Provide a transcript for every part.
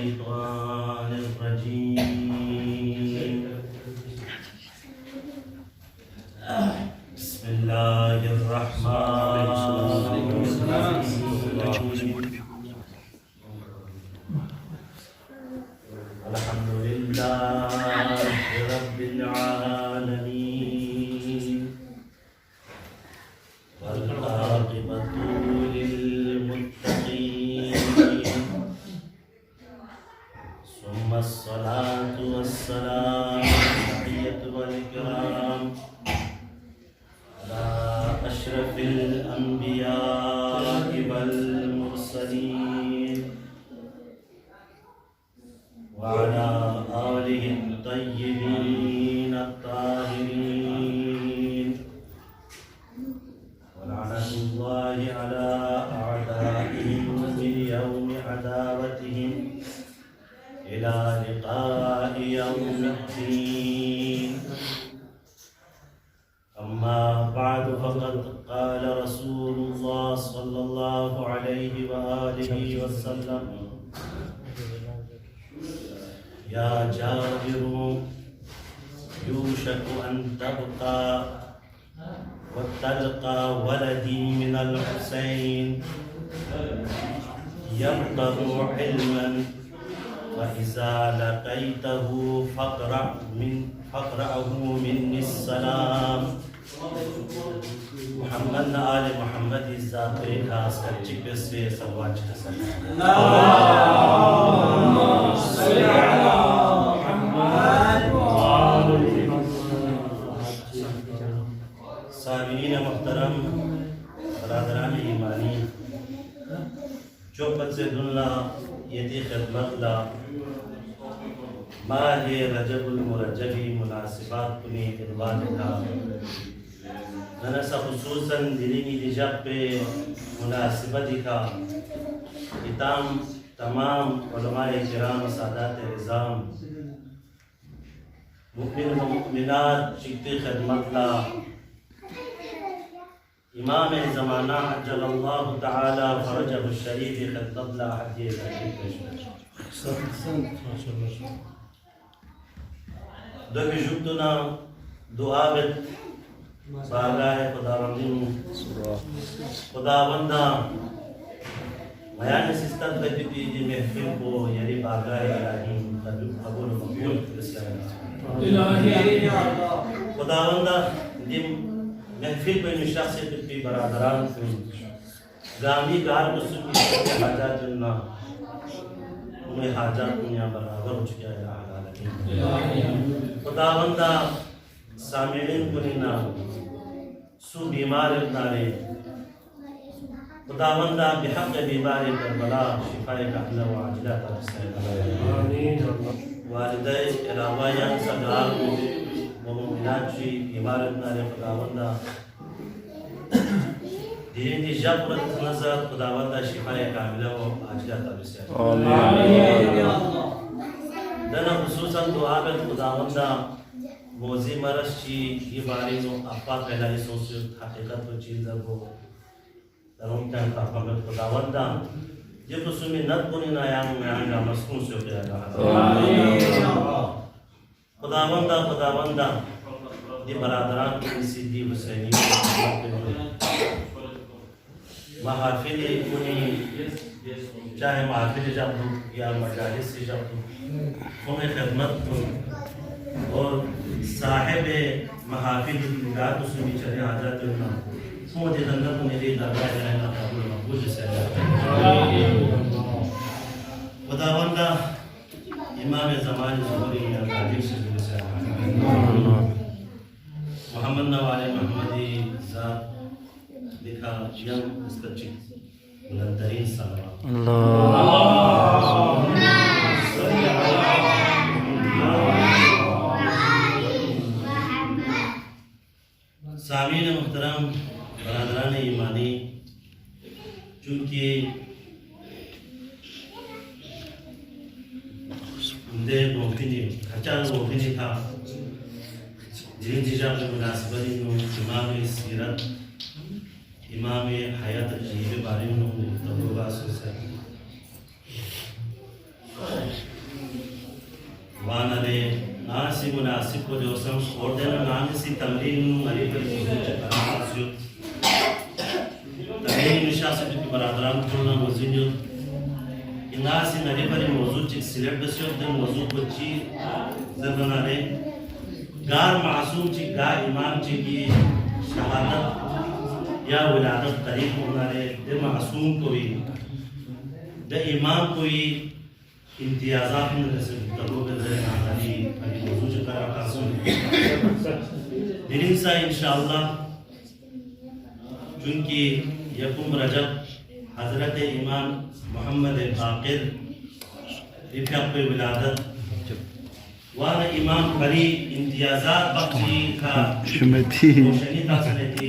الشيطان الرجيم بسم الله الرحمن الرحيم الحمد لله رب العالمين والعاقبة للمتقين ثم الصلاة والسلام تحية والإكرام على أشرف الأنبياء والمرسلين وعلى آله الطيبين الطاهرين ولعنة الله على أعدائهم من يوم عداوتهم إلى لقاء يوم الدين. أما بعد فقد قال رسول الله صلى الله عليه وآله وسلم يا جابر يوشك أن تبقى وتلقى ولدي من الحسين يبقى علما فإذا لقيته فاقرأه مني السلام. محمد آل محمد ذاتی خاص کر چکے سے سواج حسن اللهم صل على محمد سامعین محترم برادران ایمانی چوپت سے دنلا یدی خدمت لا ماہ رجب المرجبی مناسبات کنی ادوان تھا ننسا خصوصاً دلینی لجب پہ مناسبت کا تمام علماء کرام سادات نظام مؤمن و مؤمنات چکتی خدمت لا امام زمانہ عجل اللہ تعالی فرجہ الشریف خدمت لا حدیث دو بجبتنا دعابت بارگاہ خداوندی خداوندہ میان سستان بدیتی دی محفل کو یعنی بارگاہ الہی قبول و مقبول خداوندہ دی محفل پر شخصیت کی برادران کو گامی گار کو سنی حاجات اللہ انہیں حاجات دنیا برابر ہو چکے ہیں خداوندہ سامعین کو نینا سو بیمار ابنارے خداوندہ بحق بیمار کربلا شفاء کاملہ و عاجلہ ترسل والدہ علاوہ یان صدرار کو و مؤمنات شی بیمار ابنارے خداوندہ دین دی جبرت نظر خداوندہ شفاء کاملہ و عاجلہ ترسل دنا خصوصاً دعا بے خداوندہ موزی مرش چی یہ باری نو اپا پہلائی سوچو حقیقت و چیز کو درون کن پاپا میں خداوندہ یہ قسمی ند کنی نایاں میانگا مسکون سے ہوتے ہیں خداوندہ یہ برادران کی سیدھی حسینی محافل کنی چاہے محافل جب دو یا مجالس سے جب دو انہیں خدمت کنی اور صاحب محافل رات اس میں چلے حاجات اللہ مجھے دنگا کو میری درگاہ جائنا قبول مقبول سے خداوندہ امام زمان ظہوری یا تعلیم سے محمد نوالے محمدی ذات لکھا یم اس کا چک بلندرین صلوات سامعین محترم برادران ایمانی چونکہ دیر موقعی کچال موقعی تھا جن ججاب مناسبتی امام سیرت امام حیات عجیب بارے میں تبربا سے वानरे नासी मुनासिब को जो सम ऑर्डर नासी तमरीन अली पर जो तमरीन निशासिब की बरादरान तुलना मौजूद इनासी नरी पर मौजूद चिक सिलेक्ट से उधर मौजूद बच्ची जब नारे गार मासूम चिक गार इमाम चिक की शहादत या विलादत करीब होना रे दे मासूम कोई दे इमाम कोई इम्तियाज़ात में जैसे तबलों के ज़रिए नादानी अभी मौजूद का रखा सुन दिन सा इंशाअल्लाह चूँकि यकुम रजब हज़रत इमाम मोहम्मद बाक़िर रिफ़्क़ पे विलादत वाला इमाम बड़ी इम्तियाज़ात बख्शी का रोशनी तासने थी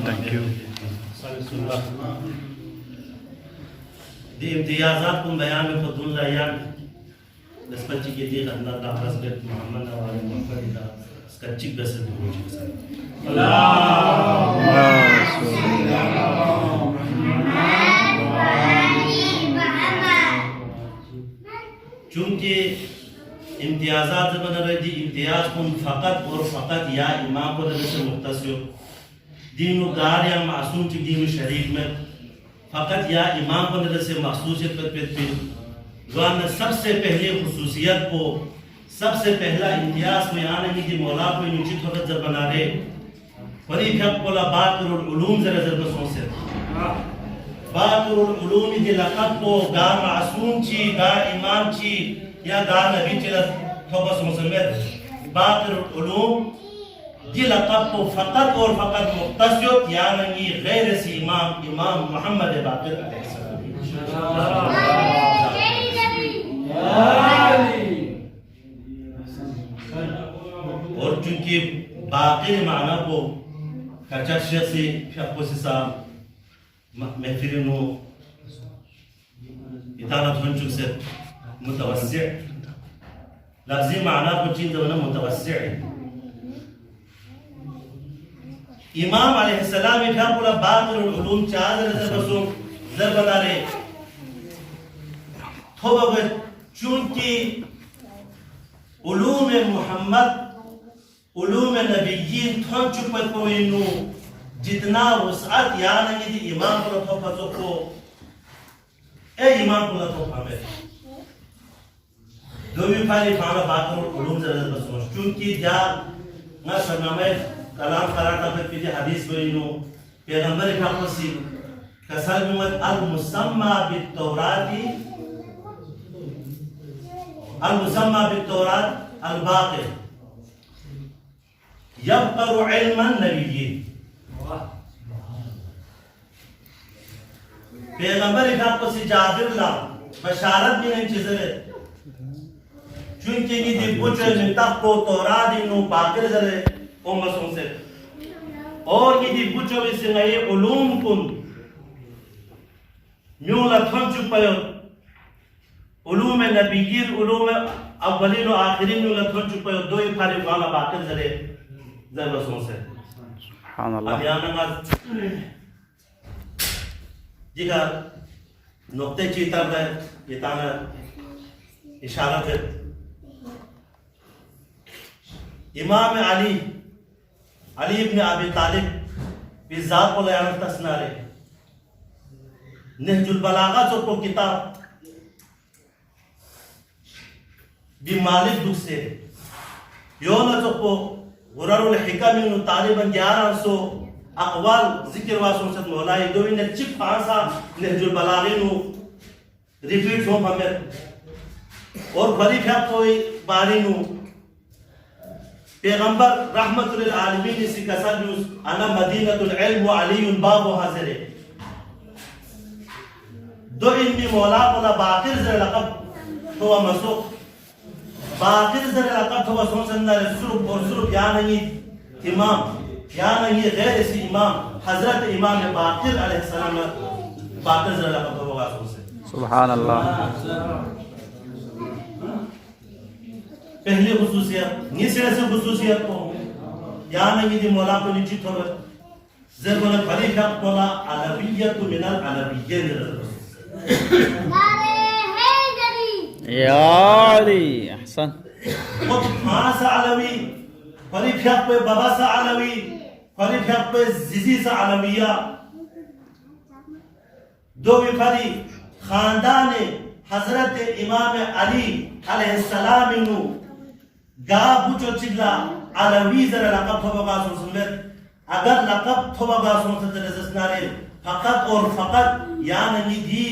थैंक यू दी इम्तियाज़ात को बयान में फतुल रयान नस्बत की थी अल्लाह का हज़रत मोहम्मद वाले मोहम्मद का इसका चिक बस चूँकि इम्तियाज़ात बन रही थी इम्तियाज़ कुन फ़कत और फ़कत या इमाम को से मुख्तसर दीन गार या मासूम की दीन शरीफ में फ़कत या इमाम को से मखसूसियत पर वान सबसे पहले खुसूसियत को सबसे पहला इम्तियाज़ में आने की मौला को निश्चित वक्त जब बना रहे फरी फक बोला बातुरुल उलूम जरा जरा सोचे बातुरुल उलूम ये लक़ब को गा मासूम ची गा इमाम ची या गा नबी चला थोड़ा सोचें बातुरुल उलूम ये लक़ब को फ़कत और फ़कत मुख्तसर या नहीं गैर सी इमाम इमाम मोहम्मद बाक़िर और चूँकि बाक़िर माना को कचर्श से फ़क़ो से साम महफिलों इतालत होंचुक से मुतवस्सिअ लफ्ज़ी माना को चीज़ दोनों मुतवस्सिअ इमाम अलैहिस्सलाम इठा पूरा बातुरुल उलूम चादर ज़रबसों ज़रबदारे थोबा चूँकि उलूम मोहम्मद उलूम नबीयीन थों चुपत को इन्हों जितना वसात याद नहीं थी इमाम को थोपा तो को ए इमाम को थोपा में दो भी फाली फाना बातुरुल उलूम ज़रबसों चूँकि जा ना सरनामे कलाम कराता फिर पीछे हदीस में इन्हों पैगंबर का कुछ कसर में अल मुसम्मा बित्तौराती अल मुसम्मा बित्तौरात अल बाक़िर यब्क़रु इल्मन नबिय्यीन पैगंबर का कुछ जाबिर ला बशारत भी नहीं चीज़ें चूँकि ये दिब्बुचे निताब को तौरात इन्हों बाक़िर जरे उम्मतों से और ये दिब्बुचो में से नए उलूम कुन म्यूला थम चुपायो उलूम नबीयीन उलूम अव्वलीन और आखिरीन म्यूला थम चुपायो दो ही फारे वाला बाक़िर जरे ज़रबसों से सुभान अल्लाह अब यहाँ नमाज जिका नुक्ते चीता है ये ताना इशारा है इमाम अली इब्न अबी तालिब बिज़ात को लयान तस्नारे नहजुल बलागा जो को किताब बिमालिक दुख से योना जो को गुरारुल हिकम इन तालिबन 1100 अक़वाल ज़िक्र वासों से मौलाई दो इन चिप पांसा नहजुल बलागे नु रिपीट हो हमें और बड़ी क्या कोई बारी नु पैगंबर रहमतुल लिल आलमीन ने सिकसा न्यूज़ अना मदीनतुल इल्म व अलीयुन बाबु हाज़िर दो इनमें मौला कोला बाक़िर ज़र लक़ब तो मसुख बाक़िर ज़र लक़ब तो मसुख संदर सुरुप और सुरुप या नहीं इमाम या नहीं गैर इसी इमाम हज़रत इमाम बाक़िर अलैहिस्सलाम बाक़िर ज़र लक़ब तो होगा से सुभान अल्लाह पहली खुसूसियत निसरे से खुसूसियत को यहाँ नहीं थी मौला को निश्चित हो ज़रूर बड़ी क्या मौला अरबियत मिनल अरबिय्यन या अली अहसन। خود فانس علوی فری فیق به بابا سا علوی فری فیق به زیزی سا علویہ دو بھی فری خاندان حضرت امام علی علیہ السلام انو گا بچو چلا علوی زر لقب تھوبا سنسلت اگر لقب تھوبا سنسلت رزسنارے فقط اور فقط یعنی دی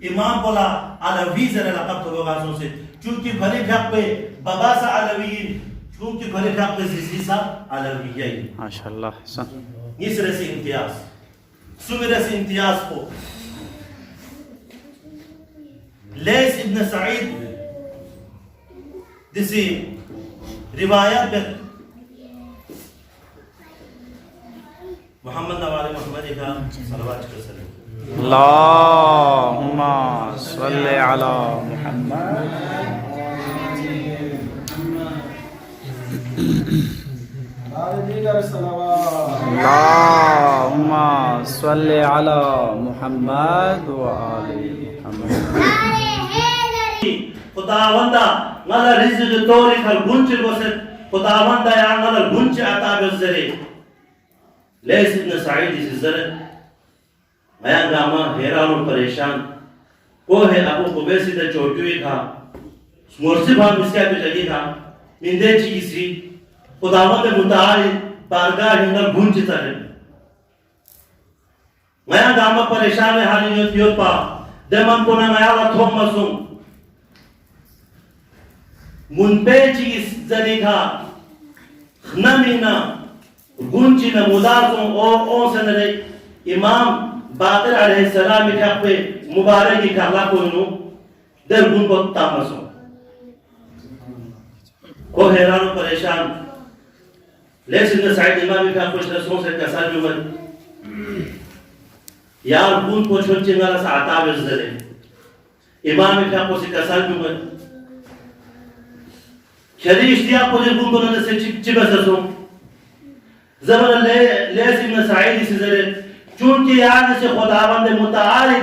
امام بولا علوی زر لقب تھوبا سنسلت چونکہ بھلی پھیق پہ بابا سا علوی چونکہ بھلی پھیق پہ زیزی سا علوی ہے ماشاءاللہ حسن یہ سرے سے امتیاز سمیرے سے امتیاز کو لیس ابن سعید دسی روایت بے محمد نوال محمد کا صلوات کر سلیم اللہم صلی علی محمد اللہم صلی علی محمد و آل محمد خداوندا نالا رزق توری کھر گنچ گوسد خداوندا یا نالا گنچ عطا بزرے لیس ابن سعید اسی زرے میاں گاما حیران و پریشان وہ ہے ابو قبیسی دا چوٹوئی تھا مرسی بھام اس کے پہ جگی تھا مندے چیسی خداوند متعالی بارگاہ ہنگا گنچ ترے میاں گاما پریشان ہے حالی نیوت پا دمان کنا میالا تھوم مسوم منپیچی زدیکا خنمینا گنچینا مدارتوں اور سنرے امام باقر علیہ السلام کھاک پہ مبارکی کھالا کوئنو در گن کو تامسوں کو حیران و پریشان لیکن سعید امامی کھاک پہ رسول سے کسا جمعت یار گن کو چھوچی نالا سا عطاب ازدرے امامی کھاک پہ کسا جمعت شدی اشتیاق کو جب گن سے چی بسسوں زبر لیس ابن سعید سے زرے چونکہ یعنی سے خداوند متعالی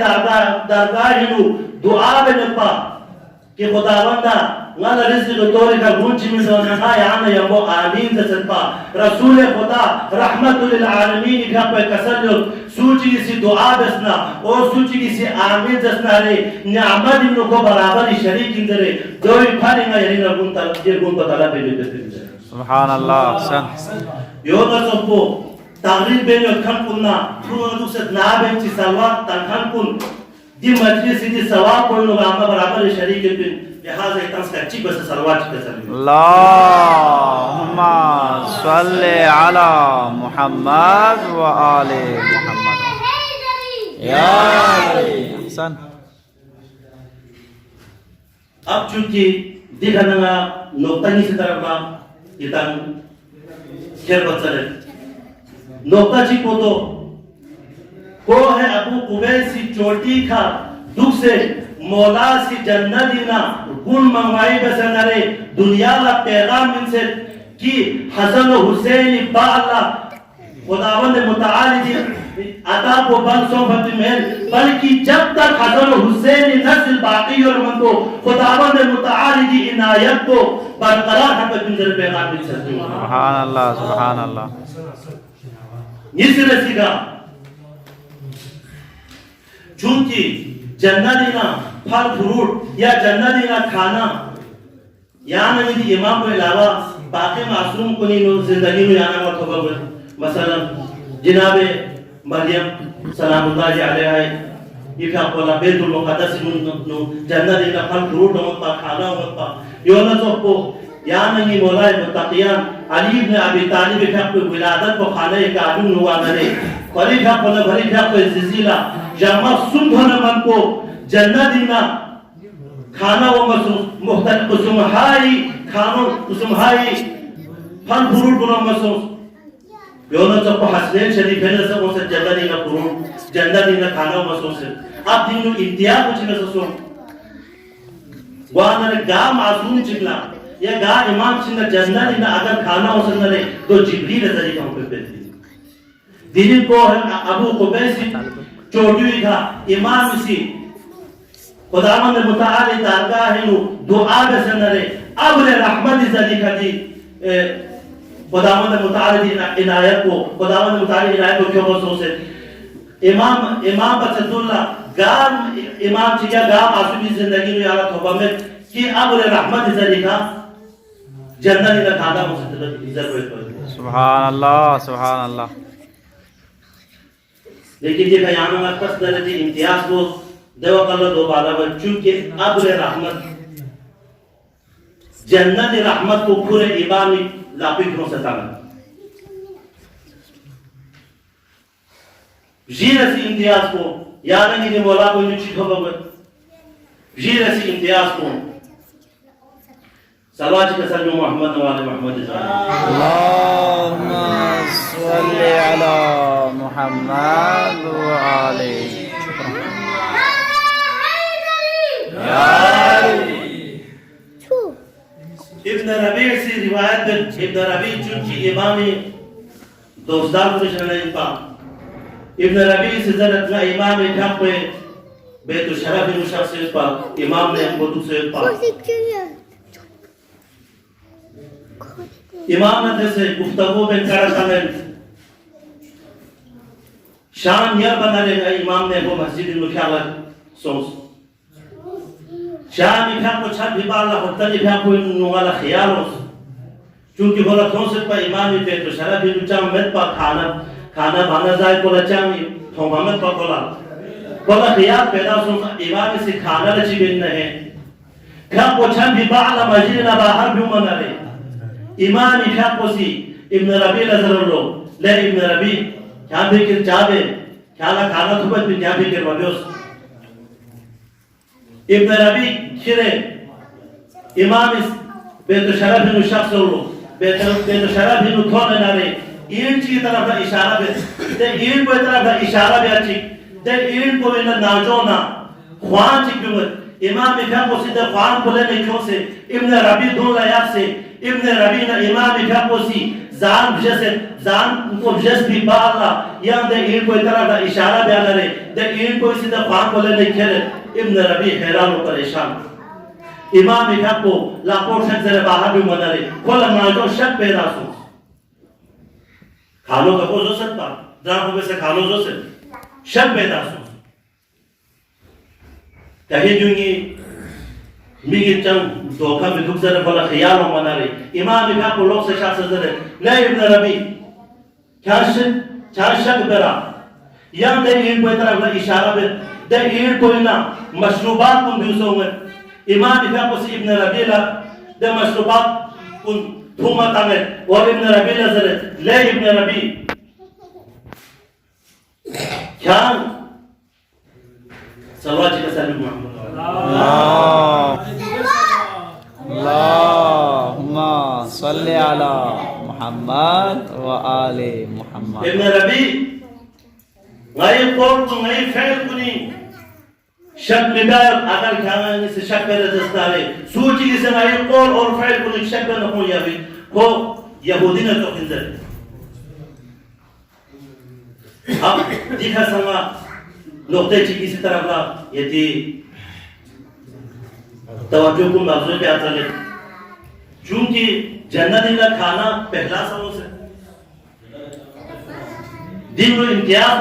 درگاہنو دعا بنپا کہ خداوندہ نالا رزق توری کا گنچی میں سونا یعنی یمو آمین دستا رسول خدا رحمت للعالمین کا پہ کسر سوچی سی دعا بسنا اور سوچی سی آمین دسنا رے نعمت انو کو برابر شریک اندرے دوئی پھاری گا یعنی گن کو طلب بھی دیتے سبحان اللہ حسن یوگا سبو تغریب بین کھن کننا کھنو دوسر نابین چی سلوات تنکھن کن دی مجلسی دی سواب پڑھنو گا آمد برابر شریک بین لہذا اتنس کا چی بس سلوات چکے سلیم اللہم صلی علی محمد و آل محمد یا حسن اب چونکہ دیکھنا نقطانی سے طرف با اتن کھیر بچلے نقطہ چی کو تو کو ہے ابو قبیسی چوٹی کھا دکھ سے مولا سی جنتینا گن منوائی بسنرے دنیا لا پیغام من سے کی حسن و حسین با اللہ خداوند متعالی دی عطا کو بند صحبت محل بلکہ جب تک حسن و حسین نسل باقی اور من کو خداوند متعالی دی عنایت کو برقرار حقیقت منظر پیغام من سے سبحان اللہ سبحان اللہ اس رسی کا چونکہ جنہ دینا پھل فروٹ یا جنہ دینا کھانا یہاں نمی دی امام کو علاوہ باقی معصوم کو نہیں زندگی میں آنا وقت ہوگا مثلا جناب مریم سلام اللہ علیہ یہ کہ آپ کو اللہ بیت المقدس جنہ دینا پھل فروٹ ہوگا پا کھانا ہوگا یونا تو کو یہاں نمی مولا متقیان علی ابن ابی طالب کہ آپ کو ولادت کو خانہ ایک آدم ہوا نرے خلیف آپ کو بھری آپ کو زلزلہ جامع سن ہونا من کو جنہ دینا کھانا و مختلف قسم ہائی کھانوں قسم ہائی پھل فروٹ بنا مسوس یونا تو کو حسنین شریف ہے نسا سے جنہ دینا فروٹ جنہ دینا کھانا و مسوس ہے اب دینو انتیاب کچھ نسا وہاں گا معصوم چکلا یا گا امام چنگا جنہ دینا اگر کھانا ہو سکتا ہے تو جبریل ذریعہ ہم پہ پیتی دین کو ابو قبیسی چوٹوئی تھا امام اسی خداوند متعالی درگاہ ہے دعا بسنرے अब्र रहमत ज़लिका दी खुदावंद मुतालिद इनायत को खुदावंद मुतालिद इनायत को क्यों बोलते हैं इमाम बचतुल्लाह गाम इमाम चिया गाम आसुबी जिंदगी में यार थोपा में कि अब्र रहमत ज़लिका जन्नत का खाना मुझे जरूरत पड़ती है। सुभान अल्लाह सुभान अल्लाह। लेकिन ये बयान में पस दर्जे इम्तियाज को देवा कल्ला दोबारा बन चूंकि अब्र रहमत जन्नत रहमत को पूरे इमामी लापिकों से ताला जीरसी इम्तियाज को याद नहीं कि मौला को नीचे ठोका जीरसी इम्तियाज को सलावत के साथ मोहम्मद वाले मोहम्मद अल्लाहुम्मा सल्ली अला मुहम्मद व आले इब्न रबी से रिवायत इब्न रबी चूंकि इमामी दोस्तार को निशाना इनका इब्न रबी से ज़रत में इमाम इठाक पे बेतु शरफ मुशर से पर इमाम ने हमको दूसरे पर इमाम ने से गुफ्तगू में करा कमें शान यह बना ले इमाम ने वो मस्जिद मुख्यालय सोच शान इठा को छत भी बाला होता इठा को नुवाला ख्याल हो क्योंकि बोला थों से पर इमाम पे तो शराब भी चाम मत पर खाना बना जाए को लचाम थों मत पर बोला ख्याल पैदा सो इमाम से खाना लची बिन नहीं क्या को छत भी बाला मस्जिद ना बाहर भी मना ले इमाम इठा को सी इब्न रबी लजरलो ले इब्न रबी क्या भी कि जावे क्या ला खाना थुबत भी क्या भी कि रबियोस इब्न रबी खिरे इमाम इस बेतो शराब नु शख्स रो बेतो शराब नु थोने ना रे ईंट की तरफ का इशारा बे ते ईंट को तरफ का इशारा बे अच्छी ते ईंट को ना नाजो ना ख्वान चिक भी इमाम इठा को सीधे ख्वान को लेने क्यों से इब्न रबी दो लाया से इब्न रबी ना इमाम इठा को सी जान को जस भी बाला या दे ईंट को तरफ का इशारा बे करे ते ईंट को सीधे ख्वान को लेने खेले इब्न रबी हैरान और परेशान इमाम इठा को लाखों शख्स से बाहर भी मना रहे कोला नाजो शक पैदा सो खालो का को जो सकता द्राफो में से खालो जो से शक पैदा सो कहे दूंगी मिगी चंग धोखा में दुख जरा कोला ख्याल हो मना रहे इमाम इठा को लोग से शख्स जरे ले इब्न रबी क्या शक बेरा या दे इन को तरह का इशारा बे दे इन को ना मशरूबात कुन दिवसों में इमाम इठा को इब्न रबी ला दे मशरूबात कुन थुमा तामे और इब्न रबी ला जरे ले इब्न रबी क्या सलवात का सलाम मोहम्मद अल्लाहुम्मा सल्ली अला मुहम्मद व आले मुहम्मद। इब्न रबी गैर कौल को गैर फेल कुनी शक में अगर खाने से शक में रजस्ता है सूची से गैर कौल और फेल कुनी शक में न हो या भी को यहूदी ने तो खिंजर अब दिखा संगा नोकते चिकी से तरफ ला यदि तवज्जो को मौजूद पे आता है चूंकि जन्नत का खाना पहला समोसा दिन को इम्तियाज